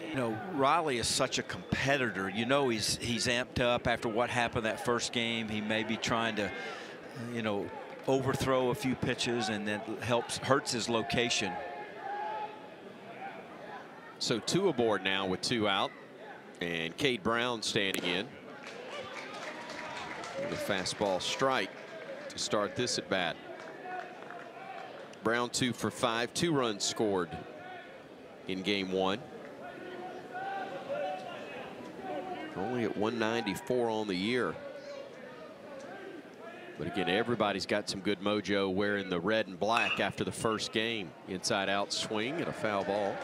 You know, Riley is such a competitor. You know, he's amped up after what happened that first game. He may be trying to, you know, overthrow a few pitches, and that hurts his location. So 2 aboard now with 2 out, and Cade Brown standing in. The fastball strike to start this at bat. Brown 2 for 5, 2 runs scored in game 1. Only at 194 on the year. But again, everybody's got some good mojo wearing the red and black after the first game. Inside out swing and a foul ball.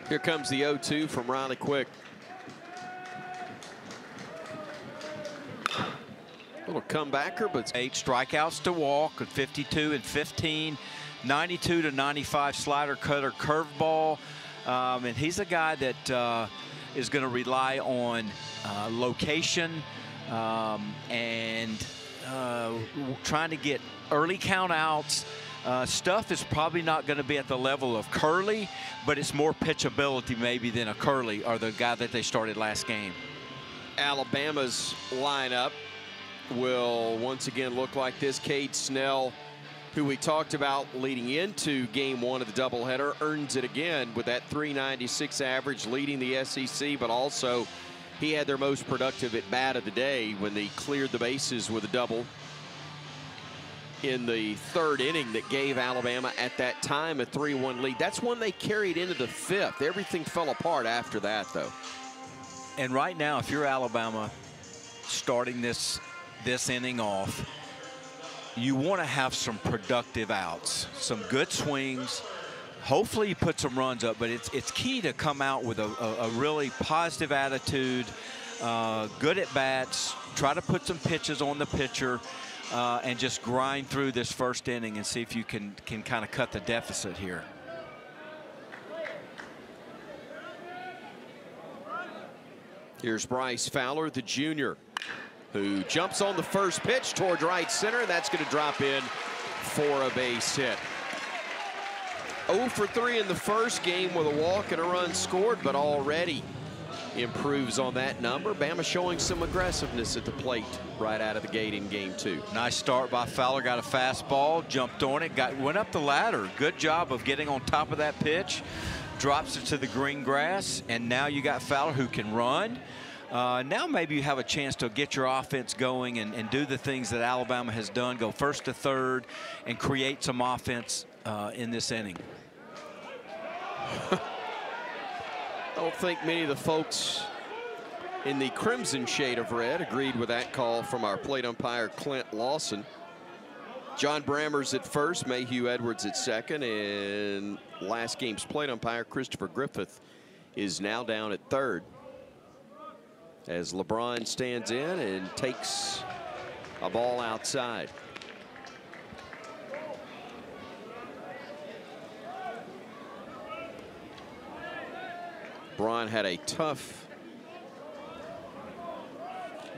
Here comes the 0-2 from Riley Quick. Little comebacker, but 8 strikeouts to walk, 52 and 15, 92 to 95 slider, cutter, curveball. And he's a guy that is going to rely on location and trying to get early count outs. Stuff is probably not going to be at the level of Curley, but it's more pitchability maybe than a Curley or the guy that they started last game. Alabama's lineup will once again look like this. Cade Snell, who we talked about leading into game 1 of the doubleheader, earns it again with that .396 average, leading the SEC, but also he had their most productive at bat of the day when they cleared the bases with a double in the 3rd inning that gave Alabama at that time a 3-1 lead. That's when they carried into the 5th. Everything fell apart after that, though. And right now, if you're Alabama starting this inning off, you want to have some productive outs, some good swings. Hopefully you put some runs up, but it's key to come out with a really positive attitude, good at bats, try to put some pitches on the pitcher, and just grind through this first inning and see if you can kind of cut the deficit here. Here's Bryce Fowler, the junior, who jumps on the first pitch toward right center. That's going to drop in for a base hit. 0 for 3 in the first game with a walk and a run scored, but already improves on that number. Bama showing some aggressiveness at the plate right out of the gate in game 2. Nice start by Fowler. Got a fastball, jumped on it, went up the ladder. Good job of getting on top of that pitch. Drops it to the green grass, and now you got Fowler who can run. Now maybe you have a chance to get your offense going and do the things that Alabama has done. Go first to third and create some offense in this inning. I don't think many of the folks in the crimson shade of red agreed with that call from our plate umpire Clint Lawson. John Brammer's at first, Mayhew Edwards at second, and last game's plate umpire Christopher Griffith is now down at third as LeBron stands in and takes a ball outside. Braun had a tough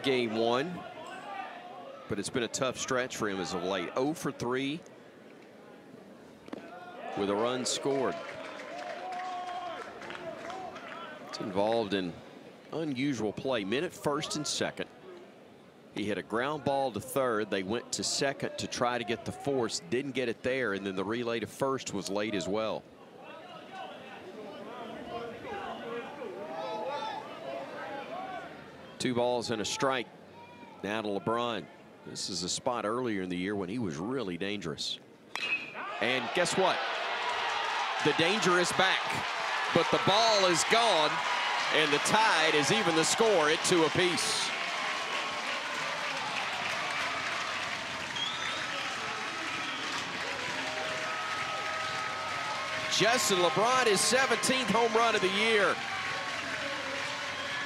game 1, but it's been a tough stretch for him as of late. 0 for 3 with a run scored. It's involved in unusual play. Men at first and second. He hit a ground ball to third. They went to second to try to get the force. Didn't get it there, and then the relay to first was late as well. Two balls and a strike. Now to LeBron. This is a spot earlier in the year when he was really dangerous. And guess what? The danger is back, but the ball is gone, and the Tide is even the score at 2 apiece. Justin LeBron, his 17th home run of the year.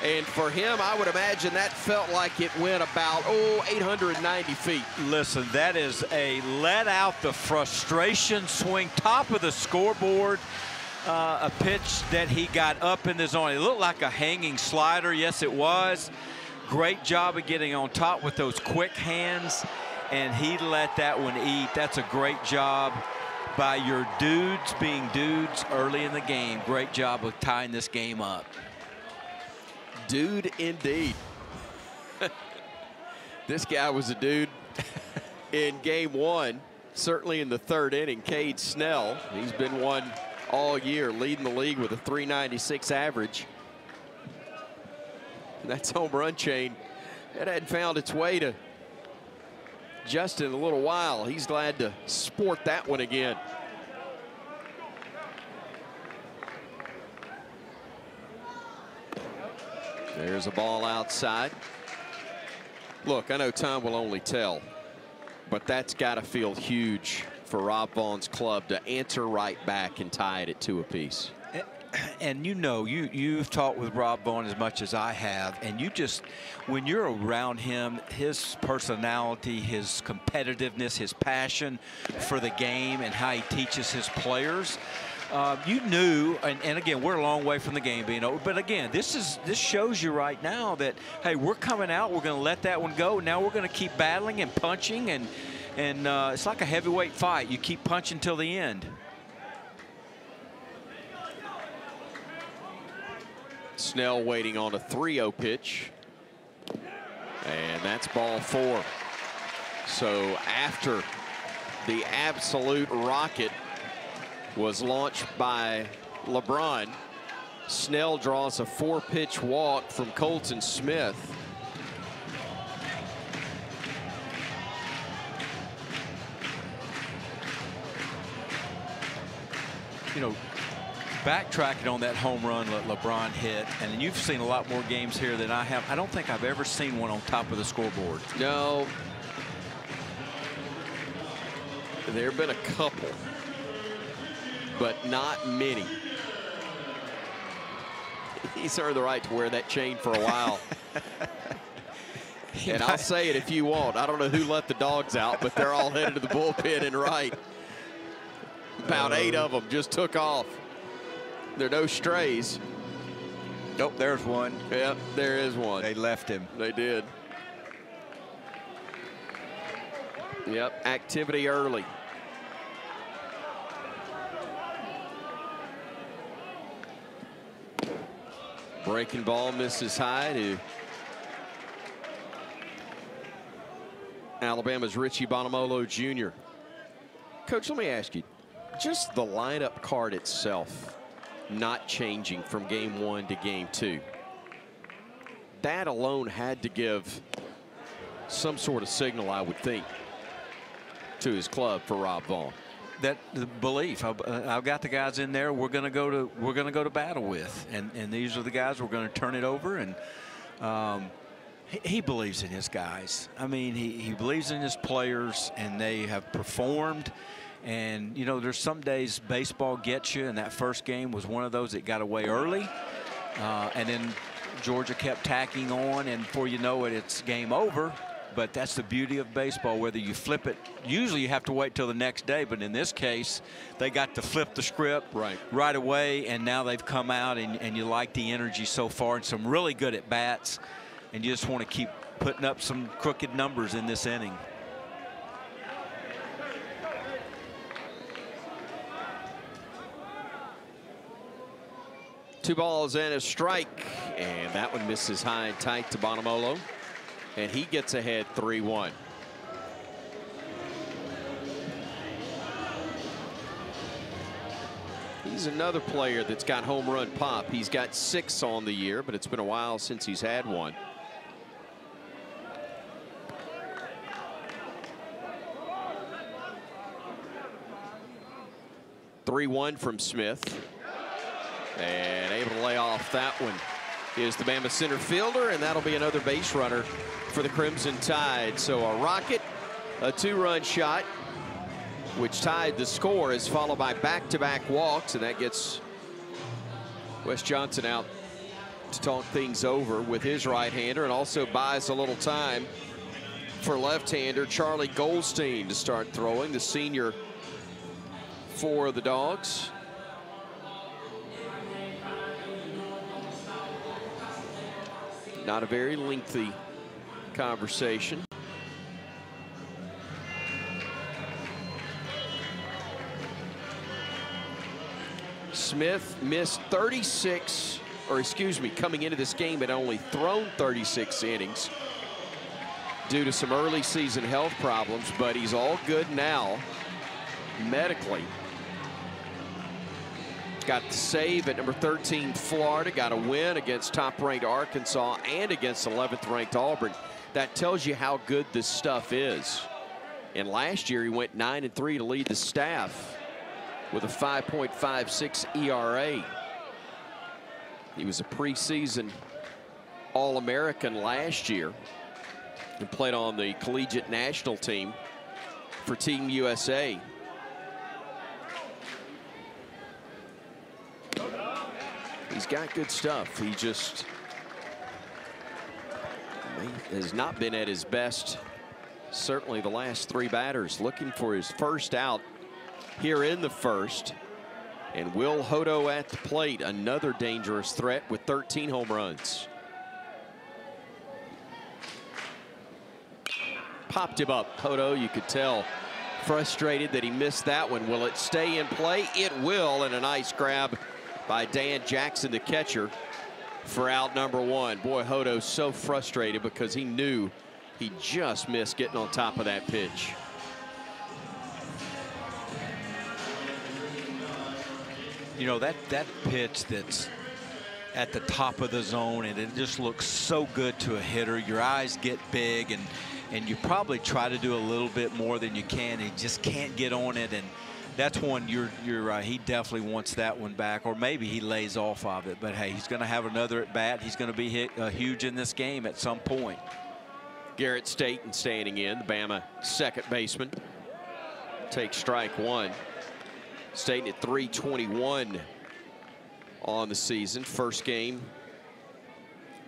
And for him, I would imagine that felt like it went about, 890 feet. Listen, that is a let out the frustration swing, top of the scoreboard. A pitch that he got up in the zone. It looked like a hanging slider. Yes, it was. Great job of getting on top with those quick hands, and he let that one eat. That's a great job by your dudes being dudes early in the game. Great job of tying this game up. Dude, indeed. This guy was a dude in game one, certainly in the third inning. Cade Snell, he's been one all year, leading the league with a .396 average. That's home run chain. That hadn't found its way to Justin in a little while. He's glad to sport that one again. There's a ball outside. Look, I know time will only tell, but that's got to feel huge for Rob Vaughn's club to answer right back and tie it at 2 apiece. And you know, you've talked with Rob Vaughn as much as I have, and you just, when you're around him, his personality, his competitiveness, his passion for the game and how he teaches his players, you knew, and again, we're a long way from the game being over, but again, this shows you right now that, hey, we're coming out, we're going to let that one go. Now we're going to keep battling and punching, and it's like a heavyweight fight. You keep punching till the end. Snell waiting on a 3-0 pitch. And that's ball 4. So after the absolute rocket was launched by LeBron, Snell draws a 4-pitch walk from Colton Smith. You know, backtracking on that home run that LeBron hit, and you've seen a lot more games here than I have. I don't think I've ever seen one on top of the scoreboard. No. There have been a couple, but not many. He's earned the right to wear that chain for a while. And I'll say it if you want. I don't know who let the dogs out, but they're all headed to the bullpen and right. About 8 of them just took off. There are no strays. Nope, there's one. Yep, there is one. They left him. They did. Yep, activity early. Breaking ball misses high to Alabama's Richie Bonamolo Jr. Coach, let me ask you, just the lineup card itself not changing from game 1 to game 2. That alone had to give some sort of signal, I would think, to his club for Rob Vaughn. That the belief. I've got the guys in there we're going to go to battle with, and these are the guys we're going to turn it over. And he believes in his guys. I mean, he believes in his players, and they have performed. And, you know, there's some days baseball gets you, and that first game was one of those that got away early. And then Georgia kept tacking on, and before you know it, it's game over. But that's the beauty of baseball, whether you flip it. Usually you have to wait till the next day, but in this case, they got to flip the script right away, and now they've come out, and you like the energy so far, and some really good at-bats, and you just want to keep putting up some crooked numbers in this inning. Two balls and a strike, and that one misses high and tight to Bonamolo, and he gets ahead 3-1. He's another player that's got home run pop. He's got 6 on the year, but it's been a while since he's had one. (3-1) from Smith. And able to lay off that one is the Bama center fielder, and that'll be another base runner for the Crimson Tide. So a rocket, a 2-run shot, which tied the score, is followed by back-to-back walks, and that gets Wes Johnson out to talk things over with his right-hander, and also buys a little time for left-hander Charlie Goldstein to start throwing, the senior for the Dogs. Not a very lengthy conversation. Smith missed 36, or excuse me, coming into this game had only thrown 36 innings due to some early season health problems, but he's all good now medically. Got the save at number 13 Florida, got a win against top-ranked Arkansas and against 11th-ranked Auburn. That tells you how good this stuff is. And last year he went 9-3 to lead the staff with a 5.56 ERA. He was a preseason All-American last year and played on the collegiate national team for Team USA. He's got good stuff. He just has not been at his best, certainly the last three batters. Looking for his first out here in the first. And Will Hodo at the plate, another dangerous threat with 13 home runs. Popped him up. Hodo, you could tell, frustrated that he missed that one. Will it stay in play? It will, and a nice grab by Dan Jackson, the catcher, for out number one. Boy, Hodo's so frustrated because he knew he just missed getting on top of that pitch. You know, that pitch that's at the top of the zone, and it just looks so good to a hitter. Your eyes get big, and you probably try to do a little bit more than you can. You just can't get on it, and that's one you're right. He definitely wants that one back, or maybe he lays off of it. But hey, he's going to have another at bat. He's going to be huge in this game at some point. Garrett Staten standing in, the Bama second baseman. Takes strike one. Staten at .321 on the season. First game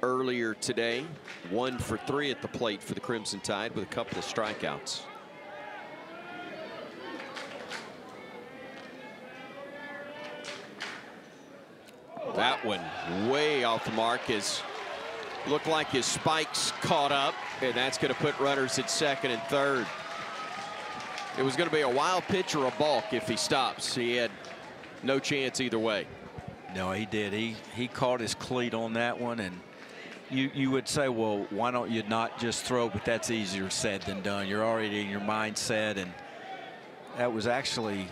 earlier today. 1 for 3 at the plate for the Crimson Tide with a couple of strikeouts. That one way off the mark. Is looked like his spikes caught up, and that's going to put runners at second and third. It was going to be a wild pitch or a balk if he stops. He had no chance either way. No, he did. He caught his cleat on that one, and you would say, well, why don't you not just throw? But that's easier said than done. You're already in your mindset, and that was actually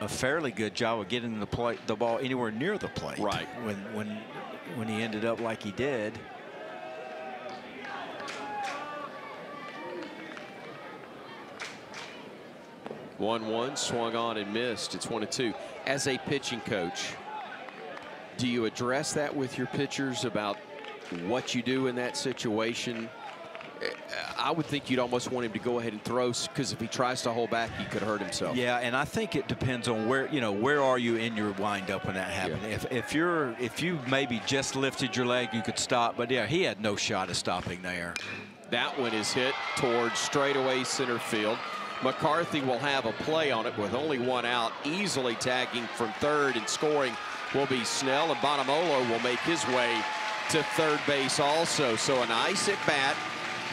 a fairly good job of getting the ball anywhere near the plate. Right. When he ended up like he did. One swung on and missed. It's 1-2. As a pitching coach, do you address that with your pitchers about what you do in that situation? I would think you'd almost want him to go ahead and throw, because if he tries to hold back, he could hurt himself. Yeah, and I think it depends on where are you in your windup when that happened. Yeah. If you maybe just lifted your leg, you could stop. But yeah, he had no shot of stopping there. That one is hit towards straightaway center field. McCarthy will have a play on it with only one out. Easily tagging from third and scoring will be Snell, and Bonamolo will make his way to third base also. So a nice at bat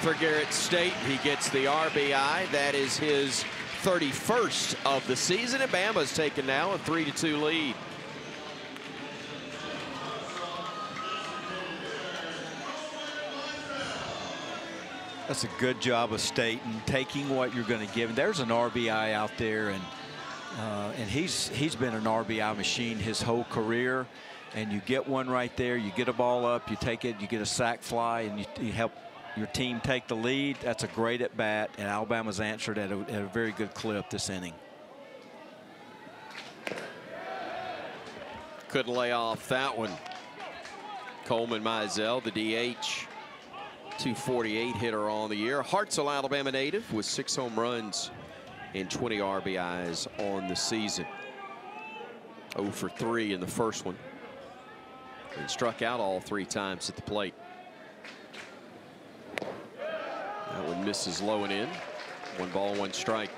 for Garrett Staten. He gets the RBI. That is his 31st of the season, and Bama's taken now a 3-2 lead. That's a good job of Staten, taking what you're going to give him. There's an RBI out there, and he's been an RBI machine his whole career. And you get one right there, you get a ball up, you take it, you get a sac fly, and you help your team take the lead. That's a great at bat, and Alabama's answered at a very good clip this inning. Couldn't lay off that one. Coleman Mizell, the DH. 248 hitter on the year. Hartselle, Alabama native, with 6 home runs and 20 RBIs on the season. 0 for 3 in the first one. and struck out all 3 times at the plate. That one misses low and in. 1 ball, 1 strike.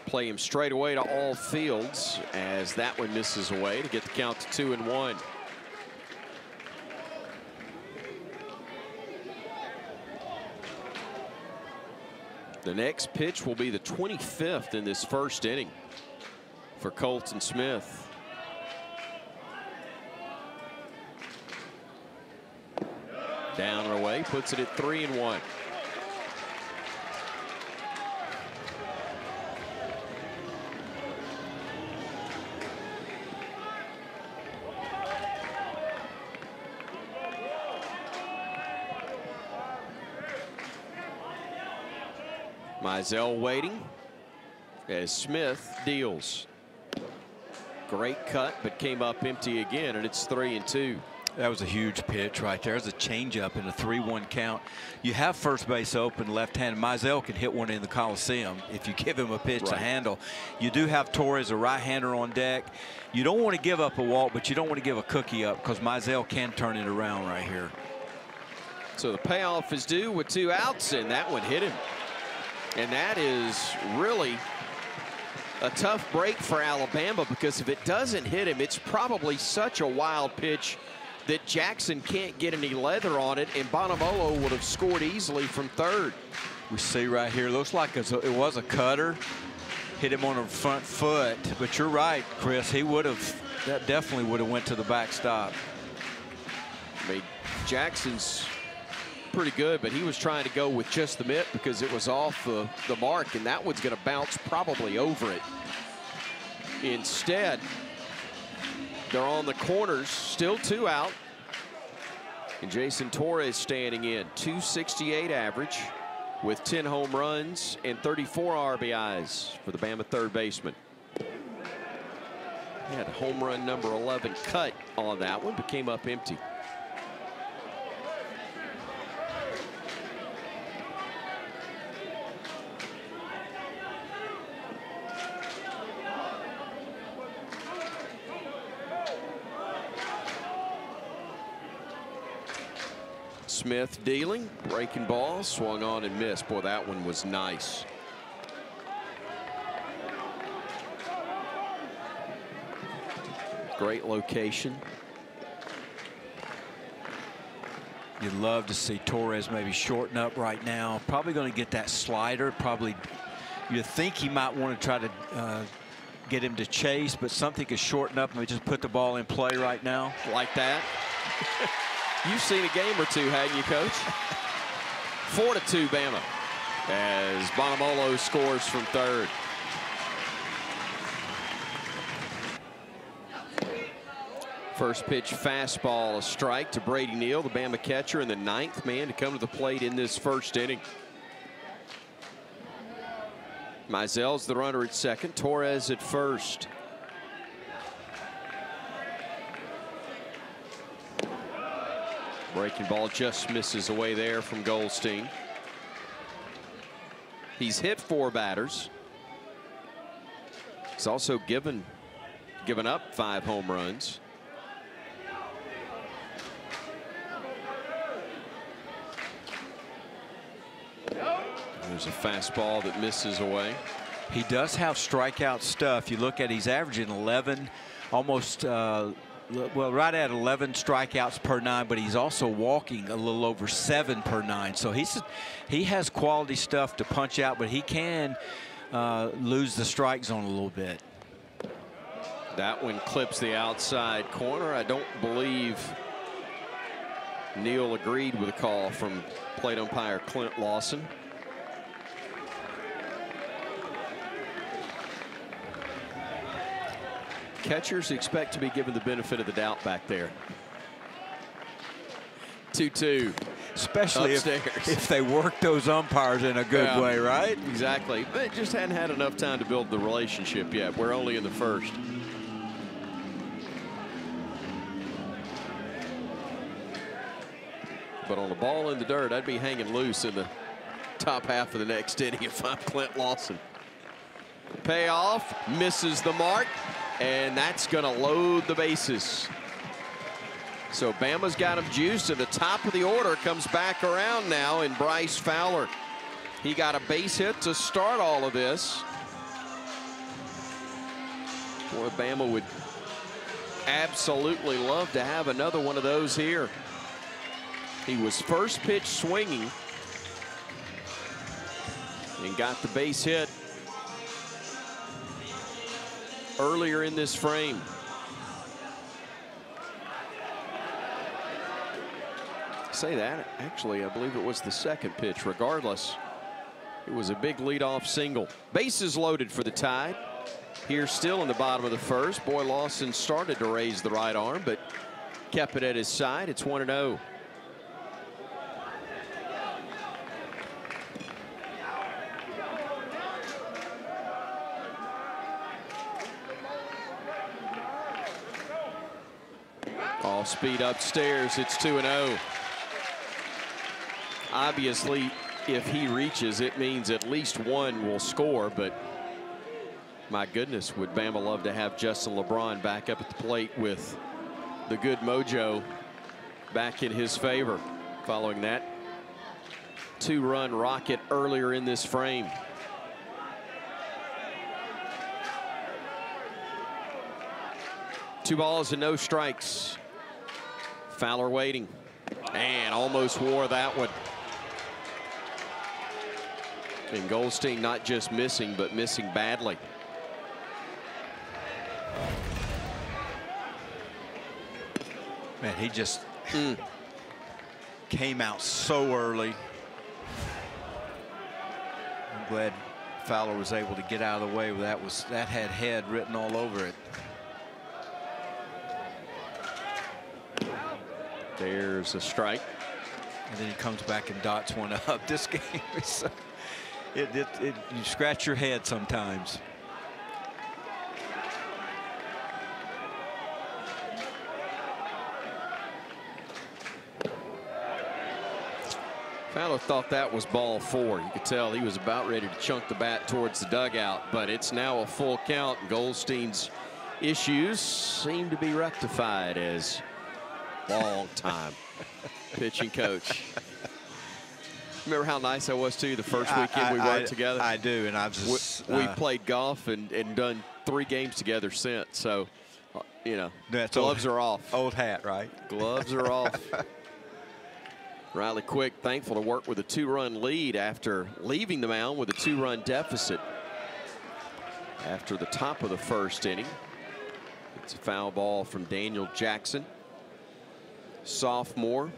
Play him straight away to all fields as that one misses away to get the count to 2-1. The next pitch will be the 25th in this first inning for Colton Smith. Down and away, puts it at 3-1. Mizell waiting as Smith deals. Great cut, but came up empty again, and it's 3-2. That was a huge pitch right there. There's a changeup in a 3-1 count. You have first base open, left-handed. Mizell can hit one in the Coliseum if you give him a pitch to handle. You do have Torres, a right-hander, on deck. You don't want to give up a walk, but you don't want to give a cookie up because Mizell can turn it around right here. So the payoff is due with 2 outs, and that one hit him. And that is really a tough break for Alabama, because if it doesn't hit him, it's probably such a wild pitch that Jackson can't get any leather on it, and Bonamolo would have scored easily from third. We see right here, looks like it was a cutter. Hit him on the front foot, but you're right, Chris. He would have, that definitely would have went to the backstop. I mean, Jackson's pretty good, but he was trying to go with just the mitt because it was off the mark, and that one's going to bounce probably over it. Instead, they're on the corners, still 2 out, and Jason Torres standing in. .268 average with 10 home runs and 34 RBIs for the Bama third baseman. He had home run number 11 cut on that one, but came up empty. Smith dealing, breaking ball, swung on and missed. Boy, that one was nice. Great location. You'd love to see Torres maybe shorten up right now. Probably going to get that slider. Probably, you think he might want to try to get him to chase, but something could shorten up and just put the ball in play right now. Like that. You've seen a game or two, hadn't you, Coach? 4-2 Bama as Bonamolo scores from third. First pitch fastball, a strike to Brady Neal, the Bama catcher, and the 9th man to come to the plate in this first inning. Mizell's the runner at second, Torres at first. Breaking ball just misses away there from Goldstein. He's hit 4 batters. He's also given up 5 home runs. There's a fastball that misses away. He does have strikeout stuff. You look at, he's averaging 11, almost well, right at 11 strikeouts per 9, but he's also walking a little over 7 per 9. So he has quality stuff to punch out, but he can lose the strike zone a little bit. That one clips the outside corner. I don't believe Neal agreed with a call from plate umpire Clint Lawson. Catchers expect to be given the benefit of the doubt back there. 2-2. Especially if they work those umpires in a good way, right? Exactly. They just hadn't had enough time to build the relationship yet. We're only in the first. But on the ball in the dirt, I'd be hanging loose in the top half of the next inning if I'm Clint Lawson. Payoff, misses the mark, and that's going to load the bases. So Bama's got him juiced, and the top of the order comes back around now in Bryce Fowler. He got a base hit to start all of this. Boy, Bama would absolutely love to have another one of those here. He was first pitch swinging and got the base hit earlier in this frame. Say that, actually, I believe it was the second pitch. Regardless, it was a big leadoff single. Bases loaded for the Tide. Here still in the bottom of the first. Boy, Lawson started to raise the right arm, but kept it at his side. It's 1-0. Off speed upstairs. It's 2-0. Obviously, if he reaches, it means at least one will score, but my goodness, would Bama love to have Justin LeBron back up at the plate with the good mojo back in his favor following that two-run rocket earlier in this frame. Two balls and no strikes. Fowler waiting and almost wore that one. And Goldstein not just missing, but missing badly. Man, he just came out so early. I'm glad Fowler was able to get out of the way. That had head written all over it. There's a strike. And then he comes back and dots one up. This game is you scratch your head sometimes. Fowler thought that was ball 4. You could tell he was about ready to chunk the bat towards the dugout, but it's now a full count. Goldstein's issues seem to be rectified as long-time pitching coach. Remember how nice I was to you the first weekend we worked together? I do, and I've just we played golf and done 3 games together since. So, you know, gloves are off. Old hat, right? Gloves are off. Riley Quick thankful to work with a 2-run lead after leaving the mound with a 2-run deficit after the top of the first inning. It's a foul ball from Daniel Jackson, sophomore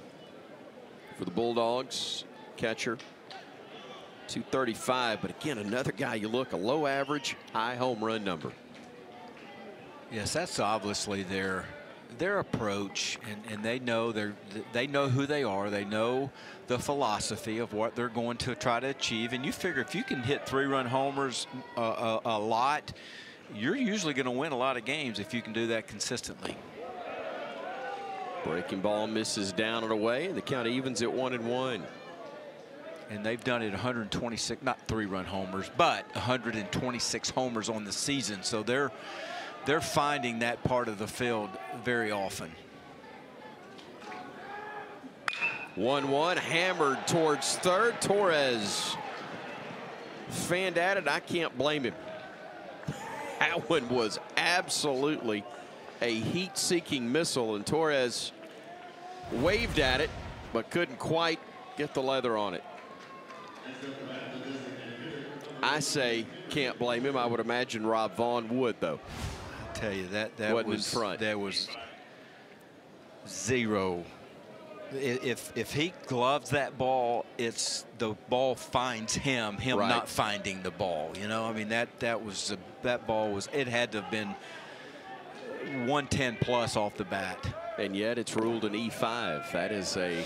for the Bulldogs, catcher. 235, but again, another guy you look, a low average, high home run number. Yes, that's obviously their approach, and they know who they are. They know the philosophy of what they're going to try to achieve. And you figure if you can hit 3-run homers a lot, you're usually going to win a lot of games if you can do that consistently. Breaking ball misses down and away, and the count evens at 1-1. And they've done it 126, not 3-run homers, but 126 homers on the season. So they're finding that part of the field very often. 1-1, hammered towards third. Torres fanned at it. I can't blame him. That one was absolutely a heat-seeking missile, and Torres waved at it, but couldn't quite get the leather on it. I say can't blame him. I would imagine Rob Vaughn would, though. I'll tell you, that wasn't was in front. There was zero. If he gloves that ball, it's the ball finds him right. Not finding the ball. You know, I mean, that ball was, it had to have been 110 plus off the bat. And yet it's ruled an E5. That is a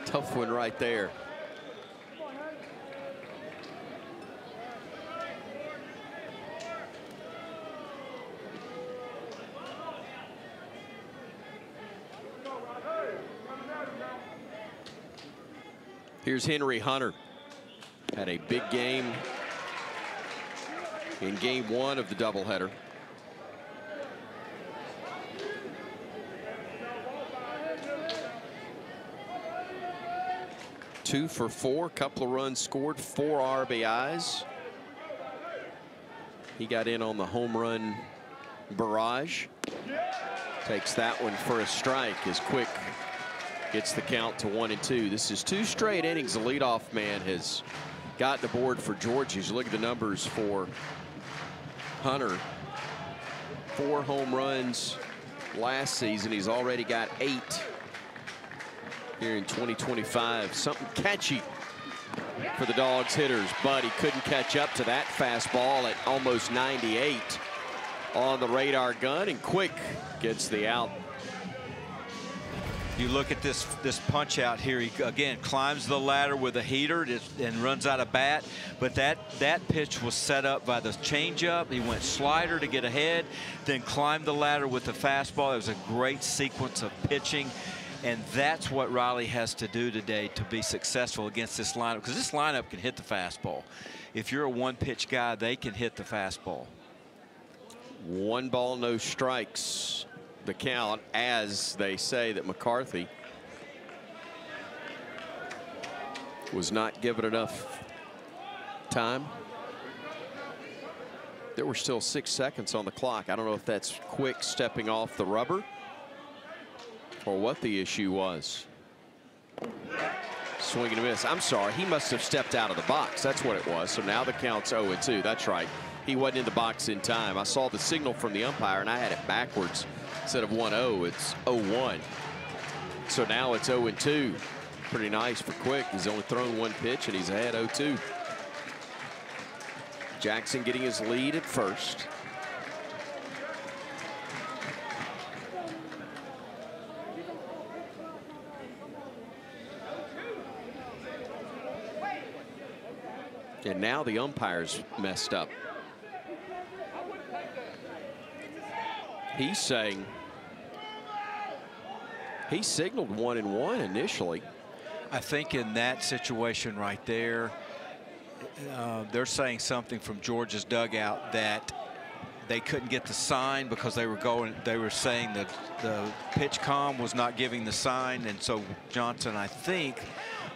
tough one right there. Here's Henry Hunter. Had a big game in game 1 of the doubleheader. Two for 4, couple of runs scored, 4 RBIs. He got in on the home run barrage. Takes that one for a strike as Quick gets the count to 1-2. This is 2 straight innings. The leadoff man has gotten the board for Georgia. As you look at the numbers for Hunter, 4 home runs last season. He's already got 8 here in 2025. Something catchy for the Dogs hitters, but he couldn't catch up to that fastball at almost 98 on the radar gun, and Quick gets the out. You look at this punch out here. He again climbs the ladder with a heater and runs out of bat. But that pitch was set up by the changeup. He went slider to get ahead, then climbed the ladder with the fastball. It was a great sequence of pitching. And that's what Riley has to do today to be successful against this lineup, because this lineup can hit the fastball. If you're a one-pitch guy, they can hit the fastball. 1 ball, no strikes. The count, as they say that McCarthy was not given enough time. There were still 6 seconds on the clock. I don't know if that's Quick stepping off the rubber or what the issue was. Swing and a miss. I'm sorry, he must have stepped out of the box. That's what it was. So now the count's 0-2. That's right. He wasn't in the box in time. I saw the signal from the umpire and I had it backwards. Instead of 1-0, it's 0-1. So now it's 0-2. Pretty nice for Quick. He's only thrown 1 pitch and he's ahead 0-2. Jackson getting his lead at first. And now the umpire's messed up. He's saying he signaled 1-1 initially. I think in that situation right there, they're saying something from Georgia's dugout that they couldn't get the sign because they were saying that the pitch comm was not giving the sign, and so Johnson, I think,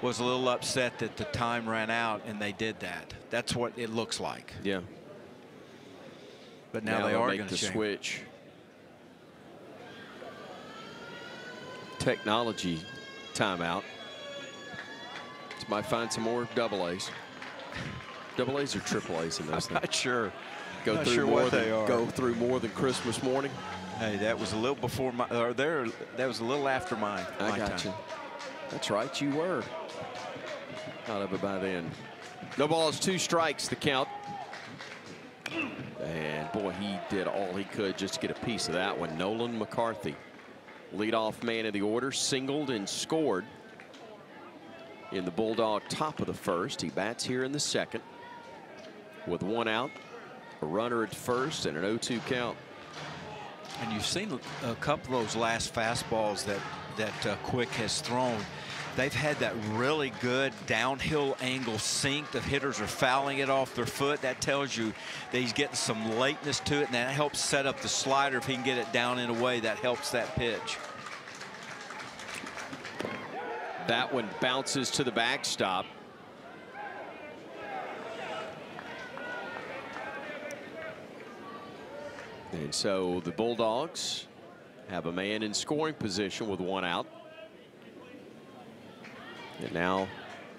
was a little upset that the time ran out and they did that. That's what it looks like. Yeah. But now they are going to switch. Technology timeout. So might find some more double A's. Double A's or triple A's in those things? I'm not sure. Go through more than Christmas morning. Hey, that was a little before my, or there. That was a little after my I got time. you. That's right, you were out of it by then. No balls, 2 strikes. The count. And boy, he did all he could just to get a piece of that one. Nolan McCarthy, leadoff man of the order, singled and scored in the Bulldog top of the first. He bats here in the second with 1 out, a runner at first, and an 0-2 count. And you've seen a couple of those last fastballs that Quick has thrown. They've had that really good downhill angle sink. The hitters are fouling it off their foot. That tells you that he's getting some lateness to it, and that helps set up the slider. If he can get it down in a way that helps that pitch. That one bounces to the backstop. And so the Bulldogs have a man in scoring position with 1 out. And now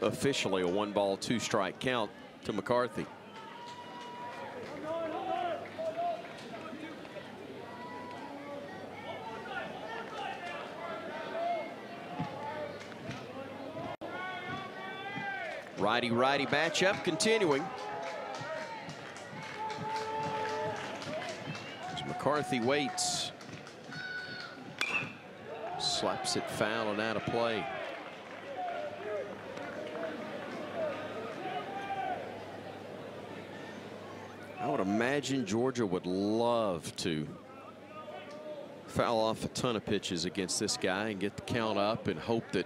officially a 1 ball, 2 strike count to McCarthy. Righty-righty matchup continuing. As McCarthy waits. Slaps it foul and out of play. I would imagine Georgia would love to foul off a ton of pitches against this guy and get the count up and hope that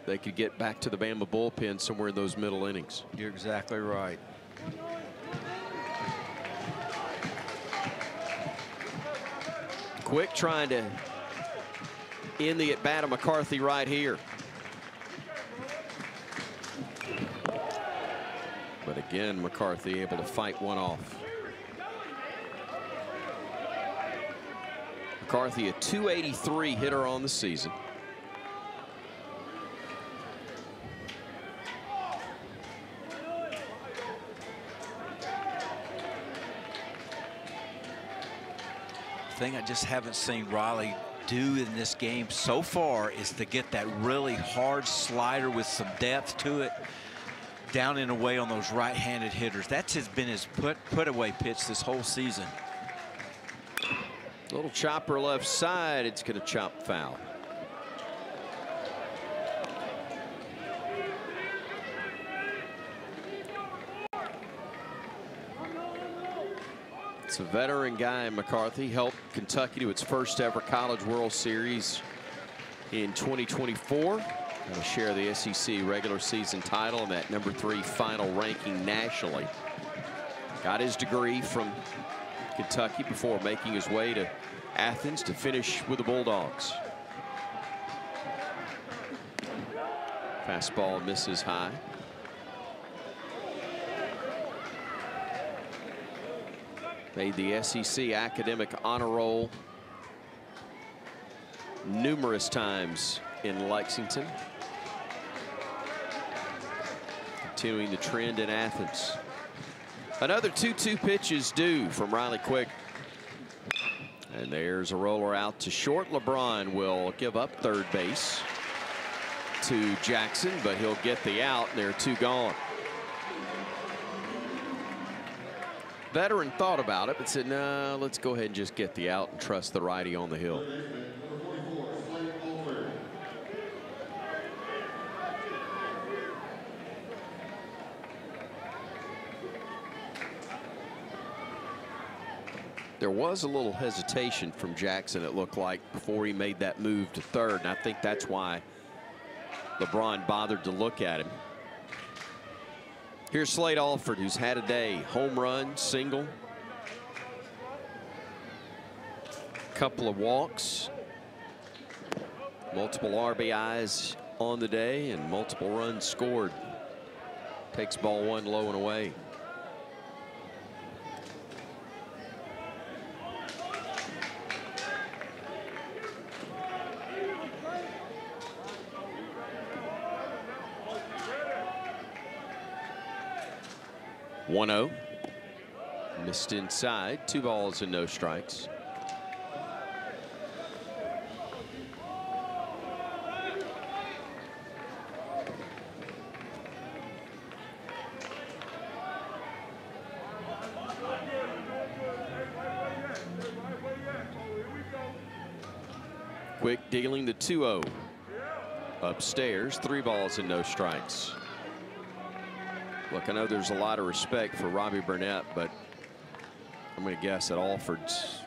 they could get back to the Bama bullpen somewhere in those middle innings. You're exactly right. Quick trying to end the at-bat of McCarthy right here. But again, McCarthy able to fight one off. McCarthy, a .283 hitter on the season. The thing I just haven't seen Riley do in this game so far is to get that really hard slider with some depth to it down and away on those right-handed hitters. That's been his put away pitch this whole season. Little chopper left side. It's going to chop foul. It's a veteran guy, McCarthy. Helped Kentucky to its first ever College World Series in 2024. He'll share the SEC regular season title and that #3 final ranking nationally. Got his degree from Kentucky before making his way to Athens to finish with the Bulldogs. Fastball misses high. Made the SEC academic honor roll numerous times in Lexington. Continuing the trend in Athens. Another 2-2 pitch is due from Riley Quick. And there's a roller out to short. LeBron will give up third base to Jackson, but he'll get the out, and there are two gone. Veteran thought about it, but said, no, let's go ahead and just get the out and trust the righty on the hill. There was a little hesitation from Jackson, it looked like, before he made that move to third, and I think that's why LeBron bothered to look at him. Here's Slade Alford, who's had a day. Home run, single. Couple of walks. Multiple RBIs on the day and multiple runs scored. Takes ball one low and away. .1-0. Missed inside. 2 balls and no strikes. Quick dealing the 2-0. Upstairs, 3 balls and no strikes. Look, I know there's a lot of respect for Robbie Burnett, but I'm going to guess that Alford's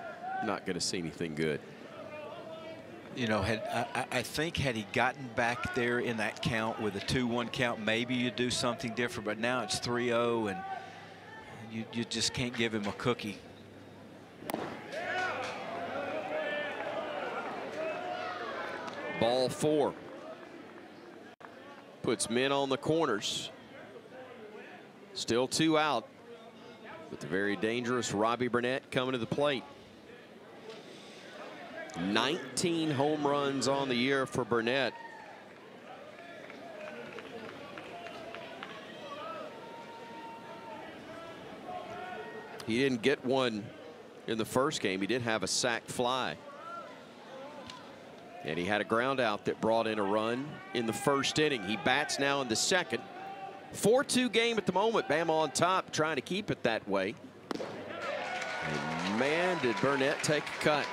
not going to see anything good. You know, I think had he gotten back there in that count with a 2-1 count, maybe you do something different. But now it's 3-0, and you just can't give him a cookie. Ball 4. Puts men on the corners. Still 2 out, but the very dangerous Robbie Burnett coming to the plate. 19 home runs on the year for Burnett. He didn't get one in the first game. He did have a sac fly. And he had a ground out that brought in a run in the first inning. He bats now in the second. 4-2 game at the moment. Bama on top, trying to keep it that way. And man, did Burnett take a cut.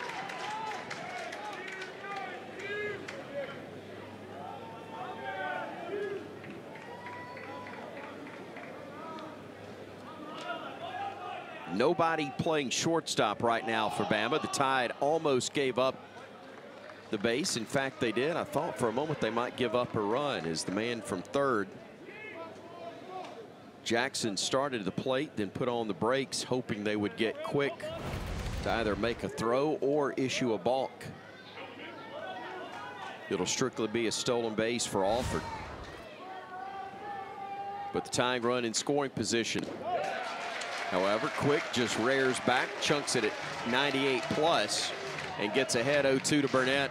Nobody playing shortstop right now for Bama. The Tide almost gave up the base. In fact, they did. I thought for a moment they might give up a run as the man from third, Jackson, started at the plate, then put on the brakes, hoping they would get quick to either make a throw or issue a balk. It'll strictly be a stolen base for Alford. But the tying run in scoring position. However, Quick just rears back, chunks it at 98 plus, and gets ahead 0-2 to Burnett.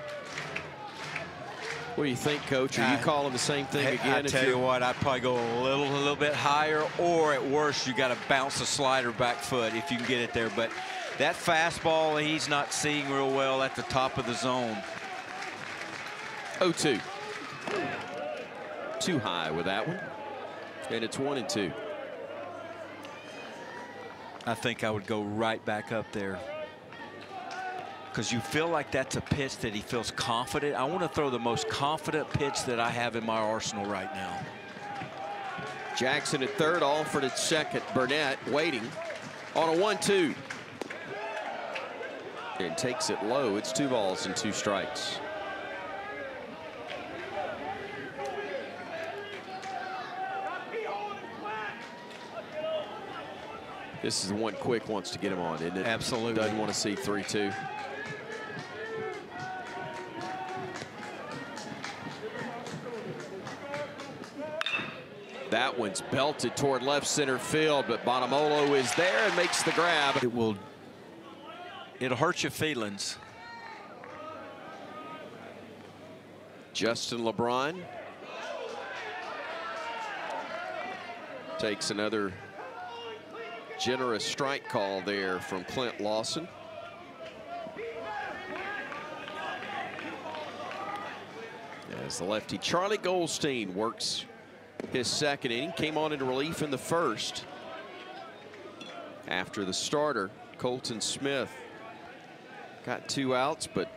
What do you think, Coach? Are you calling the same thing again? I tell you what, I'd probably go a little bit higher, or at worst, you got to bounce the slider back foot if you can get it there. But that fastball, he's not seeing real well at the top of the zone. 0-2. Too high with that one, and it's 1-2. I think I would go right back up there, because you feel like that's a pitch that he feels confident. I want to throw the most confident pitch that I have in my arsenal right now. Jackson at third, Alford at second. Burnett waiting on a 1-2. And takes it low. It's 2 balls and 2 strikes. This is the one Quick wants to get him on, isn't it? Absolutely. Doesn't want to see 3-2. That one's belted toward left center field, but Bonamolo is there and makes the grab. It'll hurt your feelings. Justin LeBron takes another generous strike call there from Clint Lawson. As the lefty Charlie Goldstein works his second inning, came on in relief in the first after the starter Colton Smith got 2 outs, but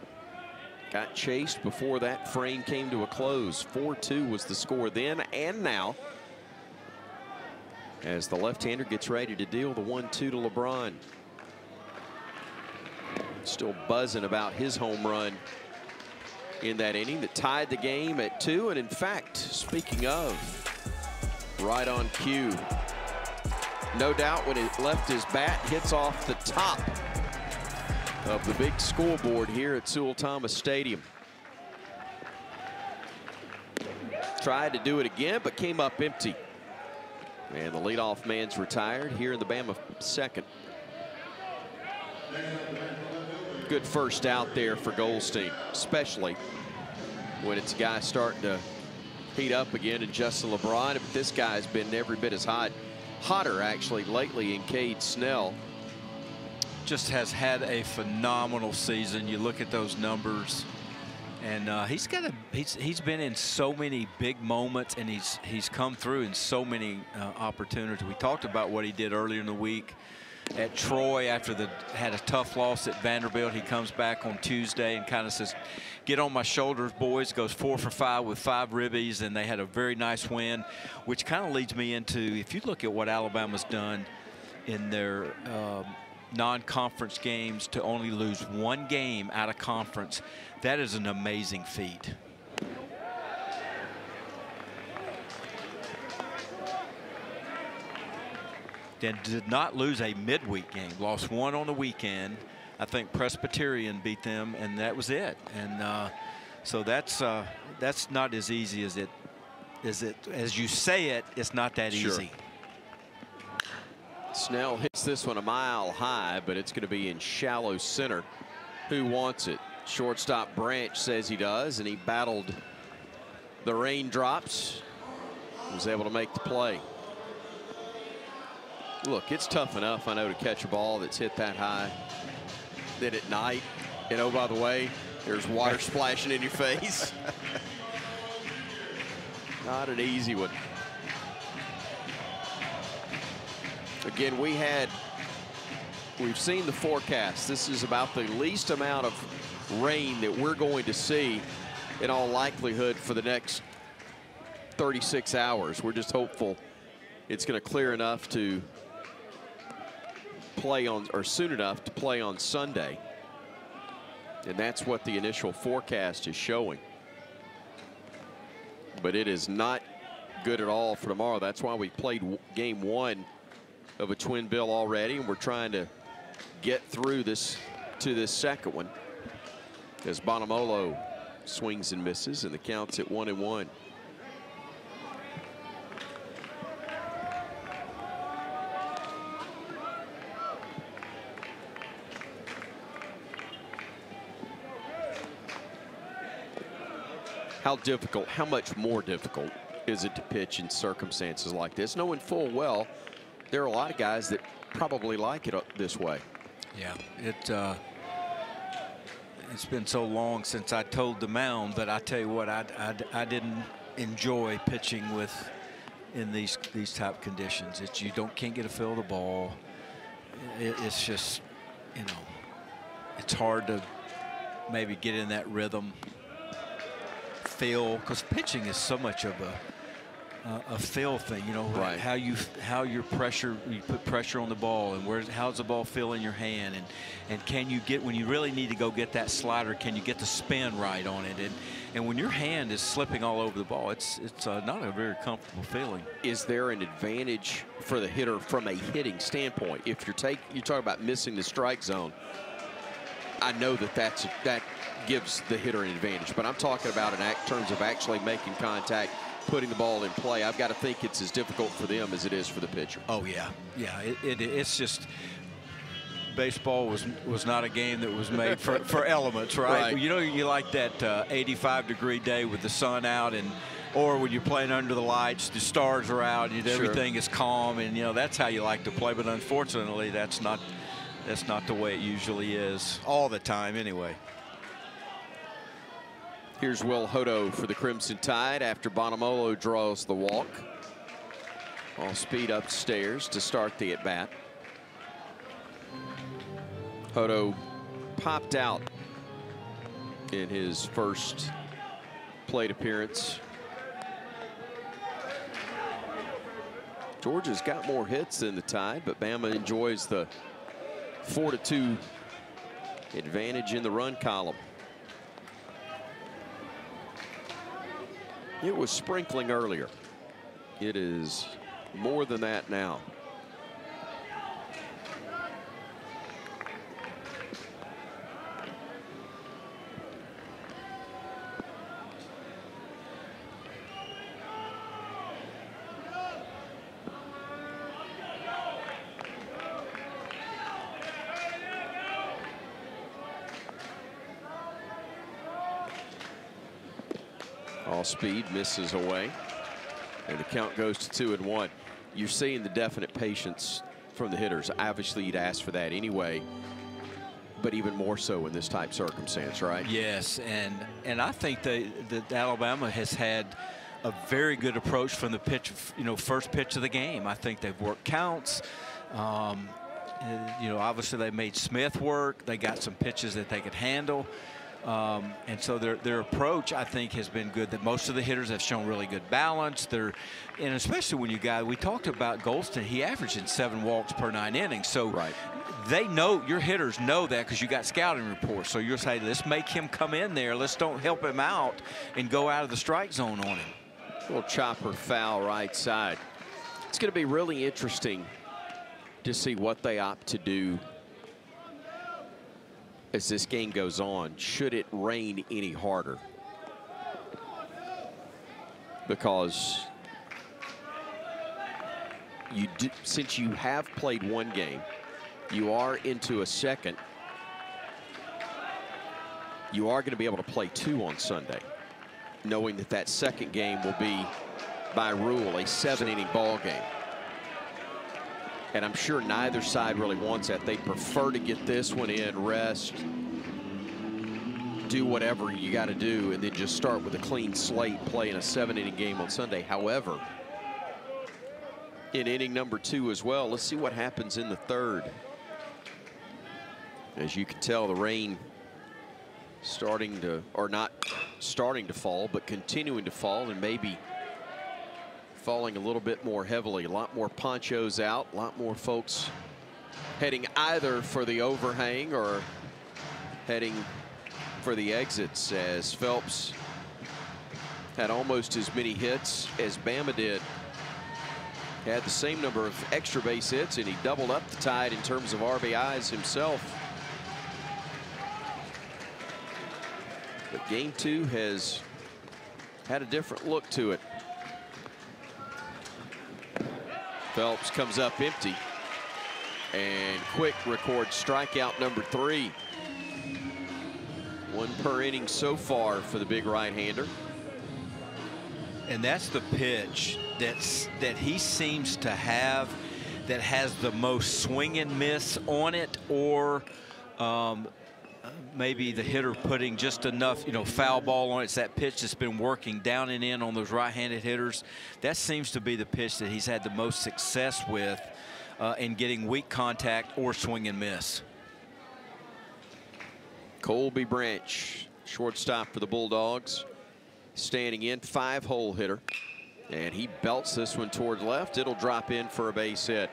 got chased before that frame came to a close. 4-2 was the score then and now, as the left-hander gets ready to deal the 1-2 to LeBron. Still buzzing about his home run in that inning that tied the game at 2. And in fact, speaking of, right on cue, no doubt when it left his bat, hits off the top of the big scoreboard here at Sewell Thomas Stadium. Tried to do it again, but came up empty. And the leadoff man's retired here in the Bama second. Good first out there for Goldstein, especially when it's a guy starting to heat up again in Justin LeBron. But this guy's been every bit as hotter actually lately in Cade Snell. Just has had a phenomenal season. You look at those numbers, and he's been in so many big moments, and he's come through in so many opportunities. We talked about what he did earlier in the week at Troy after had a tough loss at Vanderbilt. He comes back on Tuesday and kind of says, "Get on my shoulders, boys." Goes 4 for 5 with 5 ribbies, and they had a very nice win, which kind of leads me into, if you look at what Alabama's done in their non-conference games, to only lose 1 game out of conference, that is an amazing feat. Then did not lose a midweek game, lost 1 on the weekend. I think Presbyterian beat them, and that was it. And so that's not as easy as you say it. It's not that easy. Snell hits this one a mile high, but it's going to be in shallow center. Who wants it? Shortstop Branch says he does, and he battled the raindrops. Was able to make the play. Look, it's tough enough, I know, to catch a ball that's hit that high. Then at night, and oh, by the way, there's water splashing in your face. Not an easy one. Again, we've seen the forecast. This is about the least amount of rain that we're going to see in all likelihood for the next 36 hours. We're just hopeful it's going to clear enough to play on, or soon enough to play on Sunday. And that's what the initial forecast is showing. But it is not good at all for tomorrow. That's why we played game 1 of a twin bill already, and we're trying to get through this to this second one as Bonamolo swings and misses, and the count's at 1-1. How much more difficult is it to pitch in circumstances like this, knowing full well there are a lot of guys that probably like it this way? Yeah, it's been so long since I told the mound, but I tell you what, I didn't enjoy pitching in these type conditions. You can't get a feel of the ball. It's just, you know, it's hard to maybe get in that rhythm feel, because pitching is so much of a feel thing, you know, right. how you put pressure on the ball, and how's the ball feel in your hand, and can you get, when you really need to go get that slider, can you get the spin right on it, and when your hand is slipping all over the ball, it's not a very comfortable feeling. Is there an advantage for the hitter from a hitting standpoint? If you talk about missing the strike zone, I know that gives the hitter an advantage, but I'm talking about in terms of actually making contact, putting the ball in play. I've got to think it's as difficult for them as it is for the pitcher. Oh yeah, yeah. It's just, baseball was not a game that was made for elements, right? You know, you like that 85-degree day with the sun out, or when you're playing under the lights, the stars are out, and everything is calm, and you know that's how you like to play. But unfortunately, that's not the way it usually is all the time, anyway. Here's Will Hodo for the Crimson Tide after Bonamolo draws the walk. All speed upstairs to start the at-bat. Hodo popped out in his first plate appearance. Georgia's got more hits than the Tide, but Bama enjoys the 4-2 advantage in the run column. It was sprinkling earlier. It is more than that now. All speed misses away, and the count goes to 2-1. You're seeing the definite patience from the hitters. Obviously, you'd ask for that anyway, but even more so in this type circumstance, right? Yes, and I think that Alabama has had a very good approach from the pitch, first pitch of the game. I think they've worked counts. Obviously they made Smith work. They got some pitches that they could handle. And so their approach, I think, has been good. That most of the hitters have shown really good balance. And especially when we talked about Golston, he averaged in 7 walks per 9 innings. So they know, your hitters know that because you got scouting reports. So you're saying, let's make him come in there. Let's don't help him out and go out of the strike zone on him. Little chopper foul right side. It's going to be really interesting to see what they opt to do as this game goes on, should it rain any harder. Because since you have played one game, you are into a second, you are going to be able to play 2 on Sunday, knowing that second game will be, by rule, a 7-inning ball game. And I'm sure neither side really wants that. They prefer to get this one in, rest, do whatever you got to do, and then just start with a clean slate playing a 7-inning game on Sunday. However, in inning number 2 as well, let's see what happens in the 3rd. As you can tell, the rain starting to, or not starting to fall, but continuing to fall, and maybe falling a little bit more heavily. A lot more ponchos out, a lot more folks heading either for the overhang or heading for the exits, as Phelps had almost as many hits as Bama did. Had the same number of extra base hits, and he doubled up the Tide in terms of RBIs himself. But game 2 has had a different look to it. Phelps comes up empty, and Quick records strikeout number 3. 1 per inning so far for the big right-hander. And that's the pitch that he seems to have that has the most swing and miss on it, or maybe the hitter putting just enough, foul ball on it. It's that pitch that's been working down and in on those right-handed hitters. That seems to be the pitch that he's had the most success with in getting weak contact or swing and miss. Colby Branch, shortstop for the Bulldogs, standing in, 5-hole hitter, and he belts this one toward left. It'll drop in for a base hit.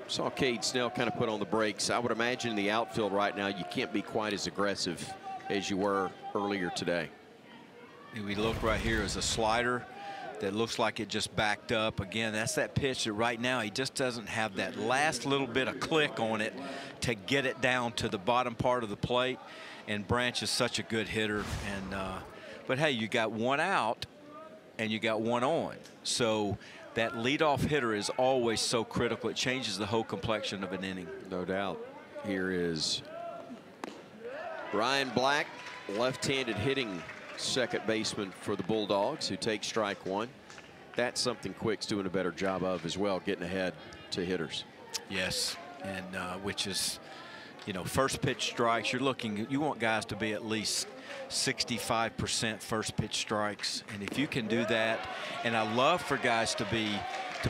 Saw Cade Snell kind of put on the brakes. I would imagine in the outfield right now you can't be quite as aggressive as you were earlier today. We look right here as a slider that looks like it just backed up. Again, that's that pitch that right now he just doesn't have that last little bit of click on it to get it down to the bottom part of the plate. And Branch is such a good hitter. And but hey, you got 1 out and you got 1 on. So that leadoff hitter is always so critical. It changes the whole complexion of an inning. No doubt. Here is Ryan Black, left-handed hitting second baseman for the Bulldogs, who takes strike 1. That's something Quick's doing a better job of as well, getting ahead to hitters. Yes, and which is, first pitch strikes. You want guys to be at least 65% first pitch strikes, and if you can do that, and I love for guys to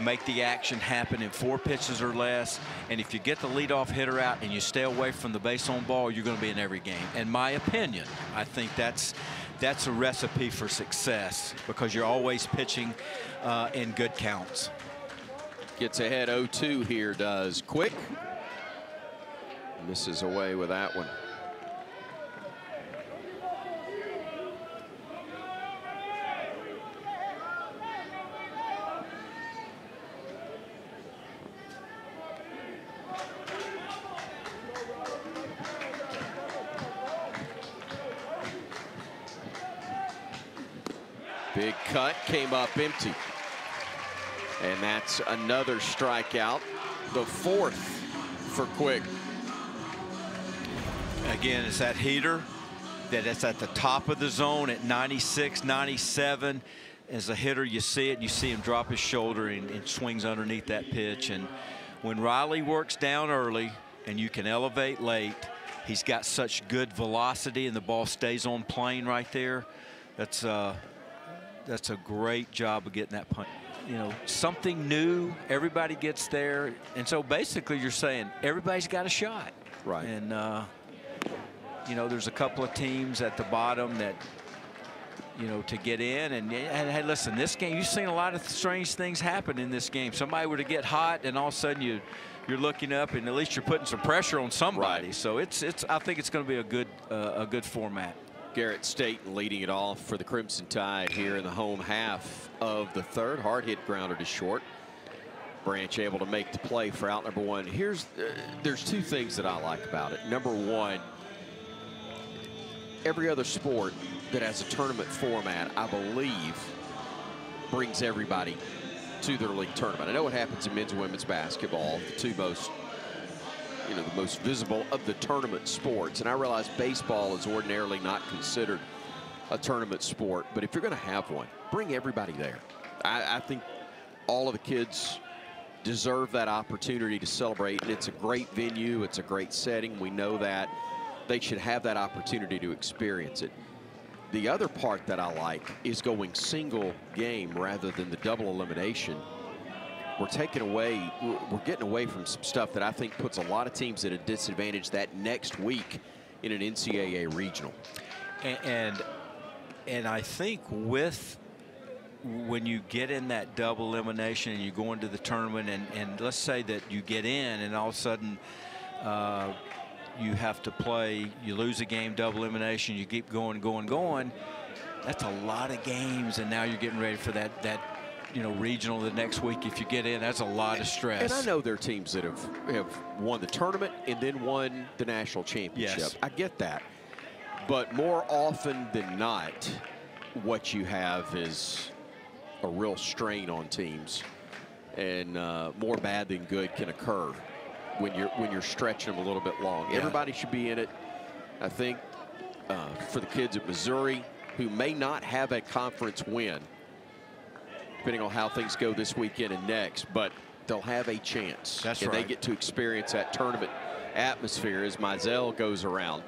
make the action happen in 4 pitches or less. And if you get the leadoff hitter out and you stay away from the base on ball, you're going to be in every game. In my opinion, I think that's a recipe for success, because you're always pitching in good counts. Gets ahead 0-2 here, does Quick. Misses away with that one. Big cut, came up empty. And that's another strikeout, the 4th for Quick. Again, it's that heater that it's at the top of the zone at 96, 97. As a hitter, you see it, you see him drop his shoulder and swings underneath that pitch. And when Riley works down early and you can elevate late, he's got such good velocity and the ball stays on plane right there. That's a great job of getting that punch. Something new, everybody gets there. And so basically you're saying everybody's got a shot. Right. And, there's a couple of teams at the bottom that, to get in. And hey, listen, this game, you've seen a lot of strange things happen in this game. Somebody were to get hot and all of a sudden you're looking up and at least you're putting some pressure on somebody. Right. So I think it's going to be a good format. Garrett Staten leading it off for the Crimson Tide here in the home half of the 3rd. Hard hit grounder to short. Branch able to make the play for out number 1. There's 2 things that I like about it. Number 1, every other sport that has a tournament format, I believe, brings everybody to their league tournament. I know what happens in men's and women's basketball, the 2 most, the most visible of the tournament sports. And I realize baseball is ordinarily not considered a tournament sport, but if you're going to have one, bring everybody there. I think all of the kids deserve that opportunity to celebrate, and it's a great venue, it's a great setting. We know that. They should have that opportunity to experience it. The other part that I like is going single game rather than the double elimination. We're getting away from some stuff that I think puts a lot of teams at a disadvantage that next week in an NCAA regional. And I think when you get in that double elimination and you go into the tournament, and let's say that you get in and all of a sudden you have to play, you lose a game, double elimination, you keep going. That's a lot of games, and now you're getting ready for that regional the next week. If you get in, that's a lot of stress. And I know there are teams that have won the tournament and then won the national championship. Yes. I get that. But more often than not, what you have is a real strain on teams, and more bad than good can occur when you're stretching them a little bit long. Yeah. Everybody should be in it. I think for the kids at Missouri who may not have a conference win, depending on how things go this weekend and next, but they'll have a chance. That's and right. they get to experience that tournament atmosphere as Mizell goes around.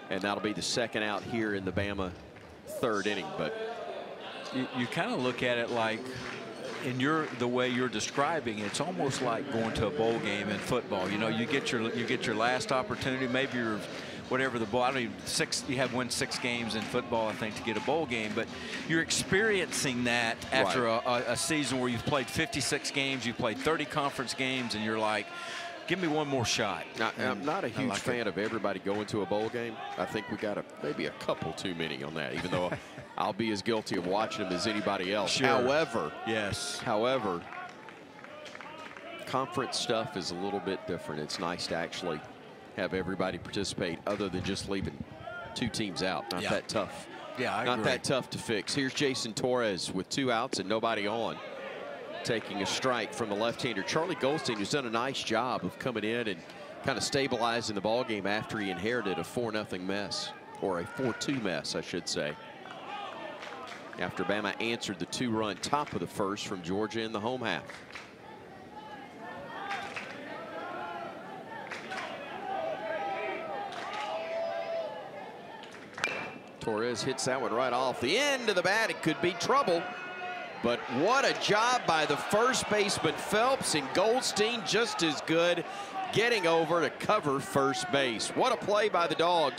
And that'll be the second out here in the Bama third inning. But you kind of look at it like, in the way you're describing, it's almost like going to a bowl game in football. You get your last opportunity. Maybe you're whatever the bowl. I don't even you have won 6 games in football, I think, to get a bowl game. But you're experiencing that after a season where you've played 56 games, you've played 30 conference games, and you're like, give me one more shot. Now, I'm not a huge fan of everybody going to a bowl game. I think we got maybe a couple too many on that, even though I'll be as guilty of watching them as anybody else. Sure. However, However, conference stuff is a little bit different. It's nice to actually have everybody participate other than just leaving 2 teams out. Not that tough. Yeah, I Not agree. that tough to fix. Here's Jason Torres with 2 outs and nobody on, taking a strike from the left-hander Charlie Goldstein, who's done a nice job of coming in and kind of stabilizing the ball game after he inherited a 4-0 mess, or a 4-2 mess, I should say, after Bama answered the 2-run top of the first from Georgia in the home half. Torres hits that one right off the end of the bat. It could be trouble. But what a job by the first baseman Phelps, and Goldstein just as good getting over to cover first base. What a play by the Dogs.